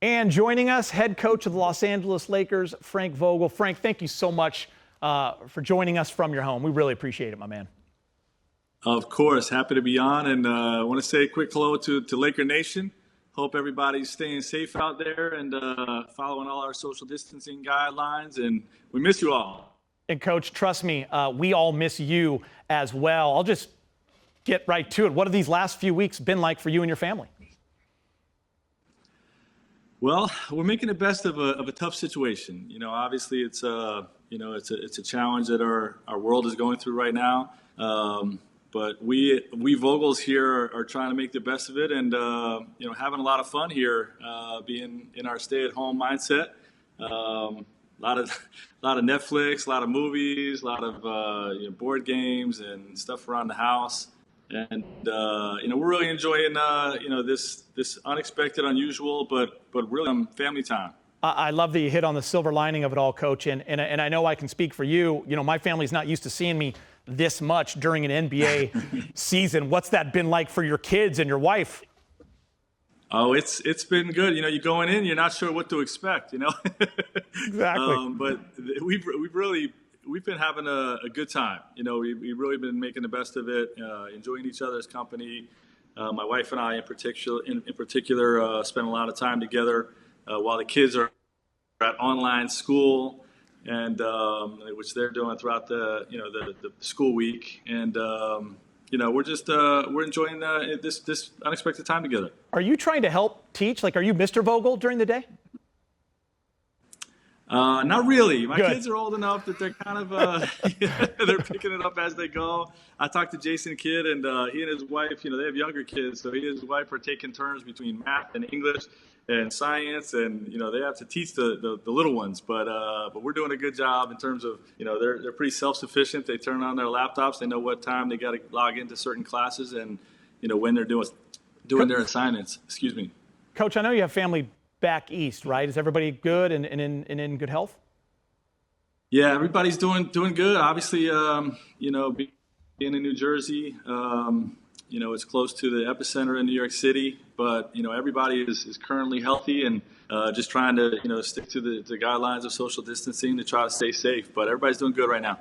And joining us, head coach of the Los Angeles Lakers, Frank Vogel. Frank, thank you so much for joining us from your home. We really appreciate it, my man. Of course. Happy to be on. And I want to say a quick hello to Laker Nation. Hope everybody's staying safe out there and following all our social distancing guidelines. And we miss you all. And, Coach, trust me, we all miss you as well. I'll just get right to it. What have these last few weeks been like for you and your family? Well, we're making the best of a tough situation. You know, obviously it's a challenge that our world is going through right now. But we Vogels here are trying to make the best of it, and having a lot of fun here, being in our stay-at-home mindset. A lot of Netflix, a lot of movies, a lot of board games and stuff around the house. And we're really enjoying this unexpected, unusual, but really family time. I love that you hit on the silver lining of it all, Coach. And I know I can speak for you. You know, my family's not used to seeing me this much during an NBA season. What's that been like for your kids and your wife? Oh, it's been good. You know, you're going in, you're not sure what to expect. You know, exactly. But we've been having a good time. You know, we've really been making the best of it, enjoying each other's company. My wife and I, in particular, spend a lot of time together while the kids are at online school, and which they're doing throughout the school week. And we're enjoying this unexpected time together. Are you trying to help teach? Like, are you Mr. Vogel during the day? Not really. My Good. Kids are old enough that they're kind of they're picking it up as they go. I talked to Jason Kidd, and he and his wife, they have younger kids, so he and his wife are taking turns between math and English and science, and they have to teach the little ones. But we're doing a good job in terms of they're pretty self-sufficient. They turn on their laptops. They know what time they got to log into certain classes, and when they're doing their assignments. Excuse me, Coach. I know you have family back east, right? Is everybody good and in good health? Yeah, everybody's doing good. Obviously, being in New Jersey, it's close to the epicenter in New York City, but everybody is currently healthy and just trying to stick to the guidelines of social distancing to try to stay safe. But everybody's doing good right now.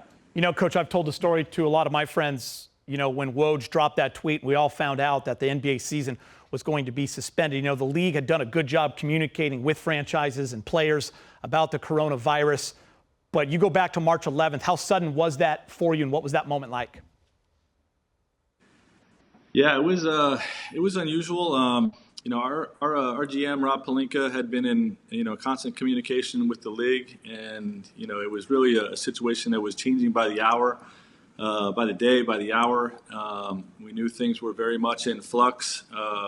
Coach, I've told the story to a lot of my friends. When Woj dropped that tweet, we all found out that the NBA season was going to be suspended. The league had done a good job communicating with franchises and players about the coronavirus. But you go back to March 11th. How sudden was that for you, and what was that moment like? Yeah, it was unusual. Our GM Rob Pelinka had been in constant communication with the league, and it was really a situation that was changing by the hour. By the day, by the hour. We knew things were very much in flux,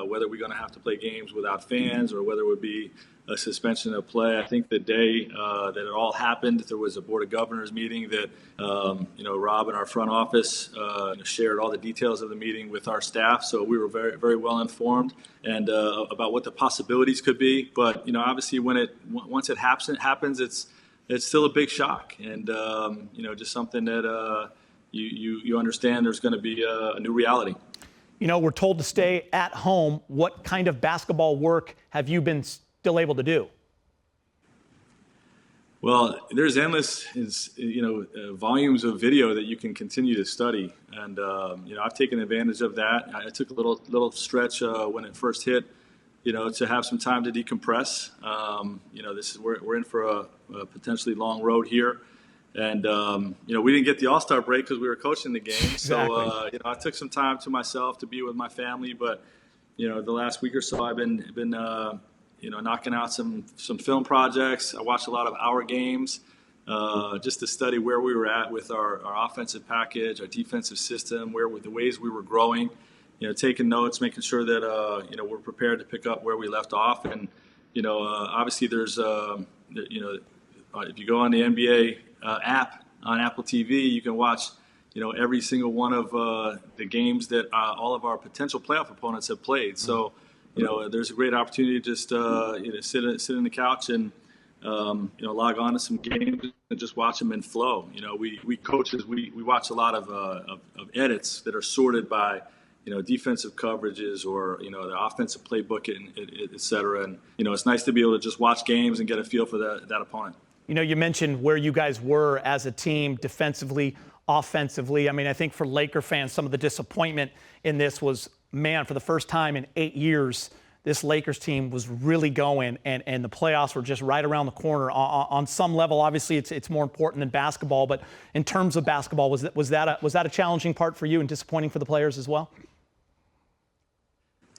whether we're going to have to play games without fans or whether it would be a suspension of play. I think the day that it all happened, there was a Board of Governors meeting that, Rob and our front office shared all the details of the meeting with our staff. So we were very, very well informed and about what the possibilities could be. But, obviously once it happens, it's still a big shock and, just something that you understand there's going to be a new reality. We're told to stay at home. What kind of basketball work have you been still able to do? Well, there's endless, volumes of video that you can continue to study. And, I've taken advantage of that. I took a little stretch when it first hit, to have some time to decompress. We're in for a potentially long road here. And, we didn't get the All-Star break because we were coaching the game. Exactly. So, I took some time to myself to be with my family. But, the last week or so I've been knocking out some film projects. I watched a lot of our games just to study where we were at with our offensive package, our defensive system, the ways we were growing, taking notes, making sure that, we're prepared to pick up where we left off. And, obviously there's, if you go on the NBA app on Apple TV, you can watch, every single one of the games that all of our potential playoff opponents have played. So, there's a great opportunity to just sit in the couch and log on to some games and just watch them in flow. We coaches we watch a lot of edits that are sorted by defensive coverages or, the offensive playbook, et cetera. And, it's nice to be able to just watch games and get a feel for that opponent. You mentioned where you guys were as a team defensively, offensively. I mean, I think for Laker fans, some of the disappointment in this was, man, for the first time in 8 years, this Lakers team was really going, and the playoffs were just right around the corner. On some level, obviously, it's more important than basketball, but in terms of basketball, was that a challenging part for you and disappointing for the players as well?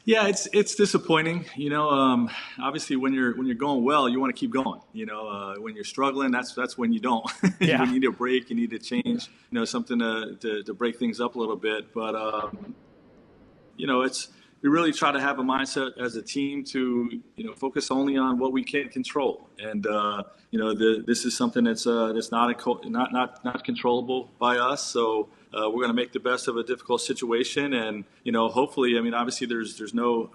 Yeah, it's disappointing. Obviously when you're going well, you want to keep going. When you're struggling, that's when you don't. Yeah. You need a break. You need to change. Something to break things up a little bit. But we really try to have a mindset as a team to focus only on what we can control. And this is something that's not controllable by us. So we're going to make the best of a difficult situation, and hopefully, obviously there's no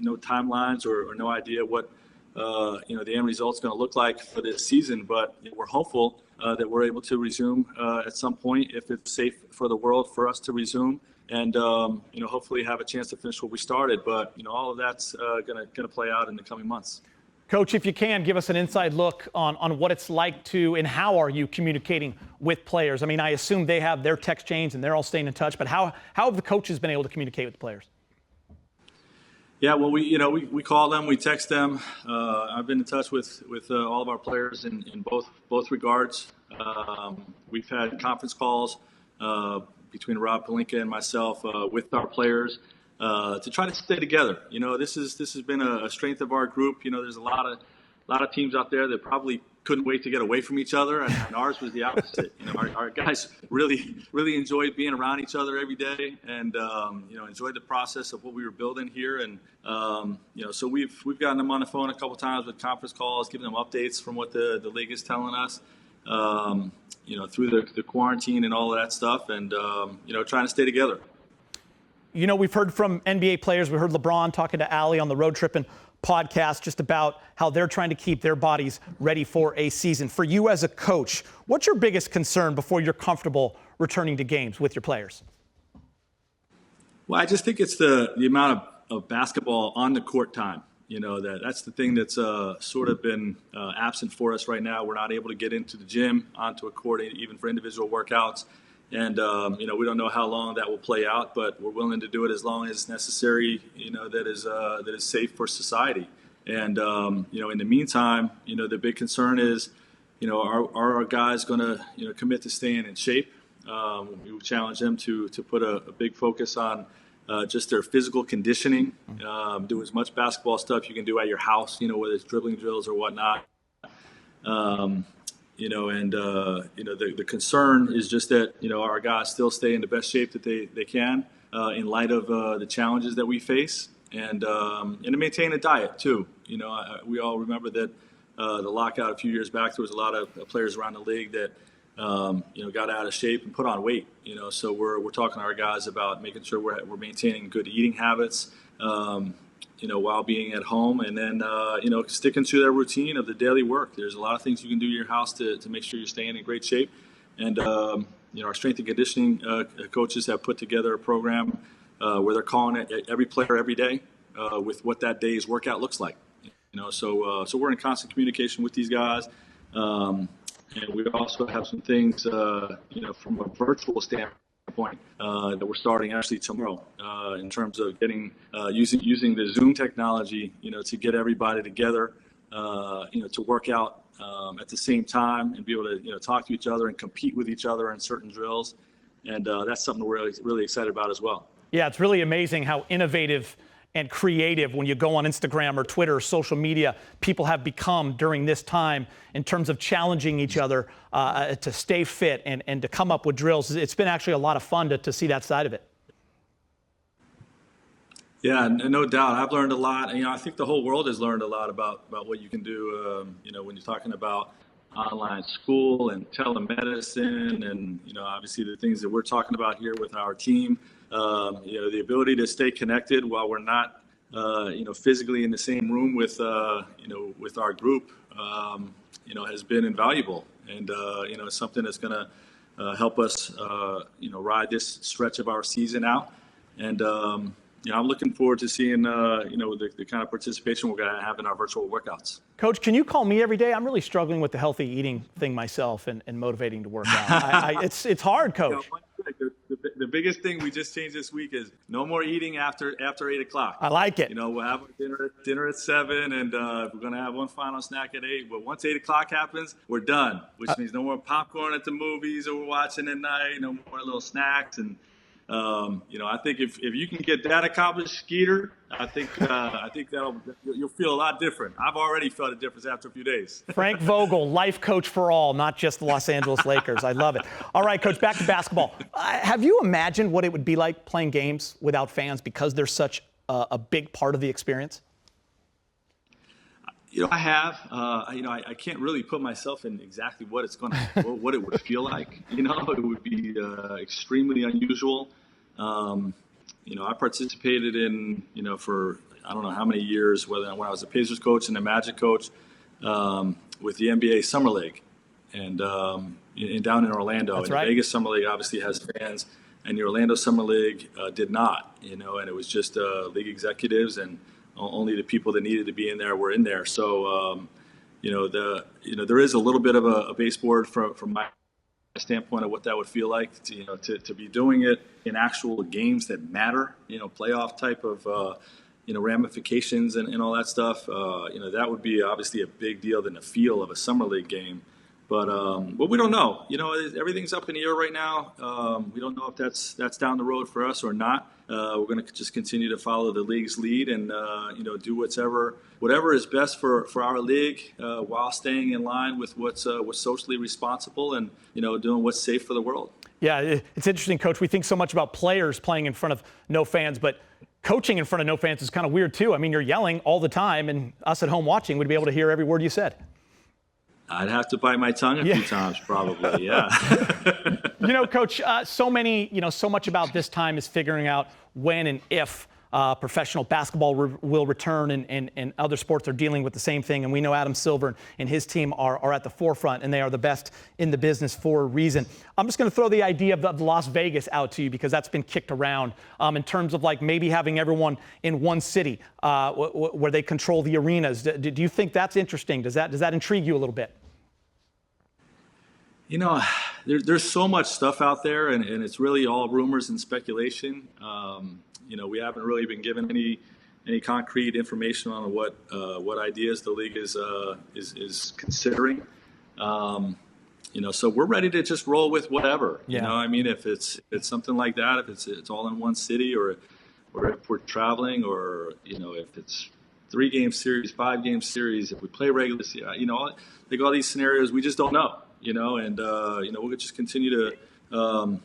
timelines or no idea what the end result's going to look like for this season. But we're hopeful that we're able to resume at some point if it's safe for the world for us to resume. And hopefully have a chance to finish what we started. But all of that's going to play out in the coming months. Coach, if you can, give us an inside look on what it's like to, and how are you communicating with players? I mean, I assume they have their text chains and they're all staying in touch, but how have the coaches been able to communicate with the players? Yeah, well, we call them, we text them. I've been in touch with all of our players in both regards. We've had conference calls between Rob Pelinka and myself with our players. To try to stay together. This has been a strength of our group. There's a lot of teams out there that probably couldn't wait to get away from each other, and ours was the opposite. Our guys really enjoyed being around each other every day, and enjoyed the process of what we were building here. And so we've gotten them on the phone a couple times with conference calls, giving them updates from what the league is telling us. Through the quarantine and all of that stuff, and trying to stay together. We've heard from NBA players. We heard LeBron talking to Allie on the Road Trippin' podcast just about how they're trying to keep their bodies ready for a season. For you as a coach, what's your biggest concern before you're comfortable returning to games with your players? Well, I just think it's the amount of basketball on the court time. That's the thing that's sort of been absent for us right now. We're not able to get into the gym, onto a court, even for individual workouts. And, we don't know how long that will play out, but we're willing to do it as long as necessary, that is safe for society. And, in the meantime, the big concern is, are our guys going to, commit to staying in shape? We challenge them to put a big focus on just their physical conditioning, do as much basketball stuff you can do at your house, whether it's dribbling drills or whatnot. The concern is just that, our guys still stay in the best shape that they can in light of the challenges that we face, and to maintain a diet too. We all remember that the lockout a few years back, there was a lot of players around the league that got out of shape and put on weight. So we're talking to our guys about making sure we're maintaining good eating habits, while being at home, and then sticking to their routine of the daily work. There's a lot of things you can do in your house to make sure you're staying in great shape. And our strength and conditioning coaches have put together a program where they're calling it every player every day with what that day's workout looks like. So we're in constant communication with these guys. And we also have some things, from a virtual standpoint that we're starting actually tomorrow in terms of getting using the Zoom technology, to get everybody together, to work out at the same time and be able to, talk to each other and compete with each other in certain drills. And that's something we're really excited about as well. Yeah, it's really amazing how innovative and creative when you go on Instagram or Twitter or social media, people have become during this time in terms of challenging each other to stay fit and to come up with drills. It's been actually a lot of fun to see that side of it. Yeah, no doubt. I've learned a lot. And, I think the whole world has learned a lot about what you can do, when you're talking about online school and telemedicine and, obviously the things that we're talking about here with our team. The ability to stay connected while we're not, physically in the same room with our group, has been invaluable. And, it's something that's going to help us, ride this stretch of our season out. And I'm looking forward to seeing the kind of participation we're going to have in our virtual workouts. Coach, can you call me every day? I'm really struggling with the healthy eating thing myself and motivating to work out. It's hard, Coach. The biggest thing we just changed this week is no more eating after 8 o'clock. I like it. We'll have dinner at 7, and we're going to have one final snack at 8. But once 8 o'clock happens, we're done, which means no more popcorn at the movies or we're watching at night, no more little snacks. And I think if you can get that accomplished, Skeeter, I think you'll feel a lot different. I've already felt a difference after a few days. Frank Vogel, life coach for all, not just the Los Angeles Lakers. I love it. All right, Coach, back to basketball. Have you imagined what it would be like playing games without fans because they're such a big part of the experience? I have. I can't really put myself in exactly what it would feel like. It would be extremely unusual. I participated in, for I don't know how many years, when I was a Pacers coach and a Magic coach, with the NBA Summer League, and down in Orlando. That's and right. The Vegas Summer League obviously has fans, and the Orlando Summer League did not. And it was just league executives and only the people that needed to be in there were in there. So, there is a little bit of a baseboard from my standpoint of what that would feel like to be doing it in actual games that matter, playoff type of, ramifications and all that stuff. That would be obviously a big deal than the feel of a summer league game. But we don't know. Everything's up in the air right now. We don't know if that's down the road for us or not. We're going to just continue to follow the league's lead and do whatever is best for our league while staying in line with what's socially responsible and doing what's safe for the world. Yeah, it's interesting, Coach. We think so much about players playing in front of no fans, but coaching in front of no fans is kind of weird too. I mean, you're yelling all the time, and us at home watching would be able to hear every word you said. I'd have to bite my tongue a few times, probably. Yeah. Coach, so much about this time is figuring out when and if professional basketball will return, and other sports are dealing with the same thing. And we know Adam Silver and his team are at the forefront, and they are the best in the business for a reason. I'm just going to throw the idea of Las Vegas out to you because that's been kicked around in terms of like maybe having everyone in one city where they control the arenas. Do you think that's interesting? Does that intrigue you a little bit? There's so much stuff out there, and it's really all rumors and speculation. We haven't really been given any concrete information on what ideas the league is considering. So we're ready to just roll with whatever. Yeah. If it's something like that, if it's all in one city, or if we're traveling, or if it's 3-game series, 5-game series, if we play regular season, like all these scenarios, we just don't know. We'll just continue to,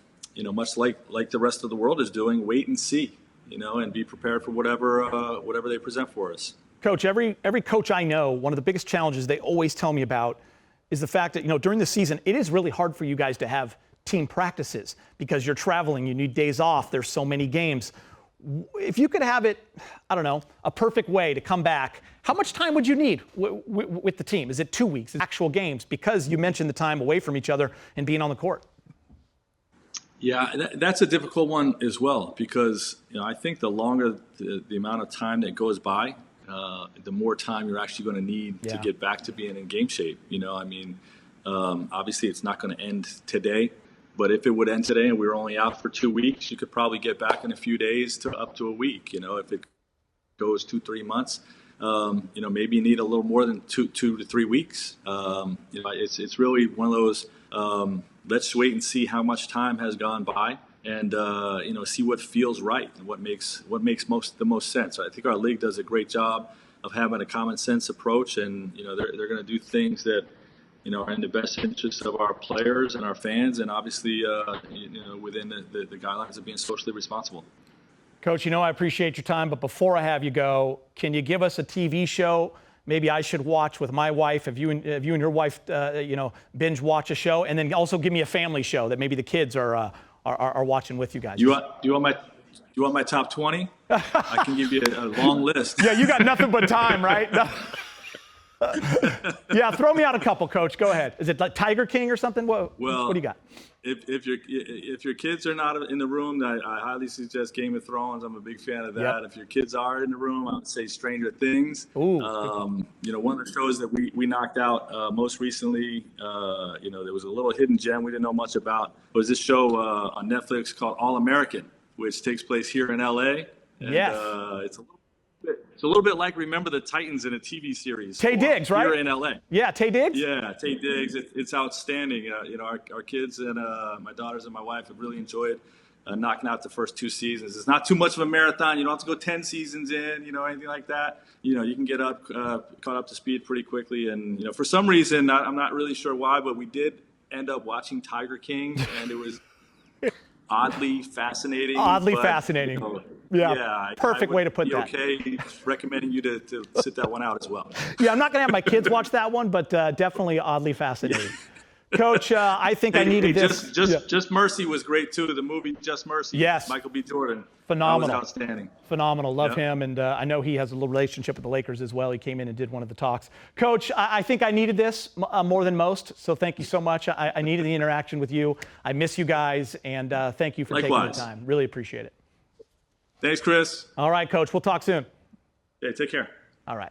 much like the rest of the world is doing, wait and see, and be prepared for whatever they present for us. Coach, every coach I know, one of the biggest challenges they always tell me about is the fact that, during the season, it is really hard for you guys to have team practices because you're traveling, you need days off, there's so many games. If you could have it, I don't know, a perfect way to come back, how much time would you need with the team? Is it 2 weeks, actual games? Because you mentioned the time away from each other and being on the court. Yeah, that's a difficult one as well because I think the longer the amount of time that goes by, the more time you're actually going to need to get back to being in game shape. Obviously it's not going to end today. But if it would end today and we were only out for 2 weeks, you could probably get back in a few days to up to a week. If it goes 2-3 months, maybe you need a little more than 2 to 3 weeks. It's really one of those. Let's wait and see how much time has gone by, and see what feels right and what makes the most sense. I think our league does a great job of having a common sense approach, and they're going to do things that are in the best interest of our players and our fans, and obviously, within the guidelines of being socially responsible. Coach, I appreciate your time, but before I have you go, can you give us a TV show maybe I should watch with my wife? If you and your wife, binge watch a show, and then also give me a family show that maybe the kids are watching with you guys. Do you want my top 20? I can give you a long list. Yeah, you got nothing but time, right? No. Yeah, throw me out a couple, Coach. Go ahead. Is it like Tiger King or something? What do you got? If your kids are not in the room, I highly suggest Game of Thrones. I'm a big fan of that. Yep. If your kids are in the room, I would say Stranger Things. Ooh. One of the shows that we knocked out most recently, there was a little hidden gem we didn't know much about. Was this show on Netflix called All American, which takes place here in LA. And, yes. It's a little bit like Remember the Titans in a TV series. Taye Diggs, right? Here in LA. Yeah, Taye Diggs? Yeah, Taye Diggs. It's outstanding. Our kids and my daughters and my wife have really enjoyed knocking out the first 2 seasons. It's not too much of a marathon. You don't have to go 10 seasons in, anything like that. You can get caught up to speed pretty quickly. And, for some reason, I'm not really sure why, but we did end up watching Tiger King, and it was oddly fascinating. Fascinating. Yeah, perfect way to put that. Okay, recommending you to sit that one out as well. Yeah, I'm not going to have my kids watch that one, but definitely oddly fascinating. Coach, I think I needed this. Just Mercy was great too. The movie Just Mercy. Yes. Michael B. Jordan. Phenomenal. That was outstanding. Phenomenal. Love him, and I know he has a little relationship with the Lakers as well. He came in and did one of the talks. Coach, I think I needed this more than most, so thank you so much. I needed the interaction with you. I miss you guys, and thank you for taking the time. Really appreciate it. Thanks, Chris. All right, Coach. We'll talk soon. Hey, take care. All right.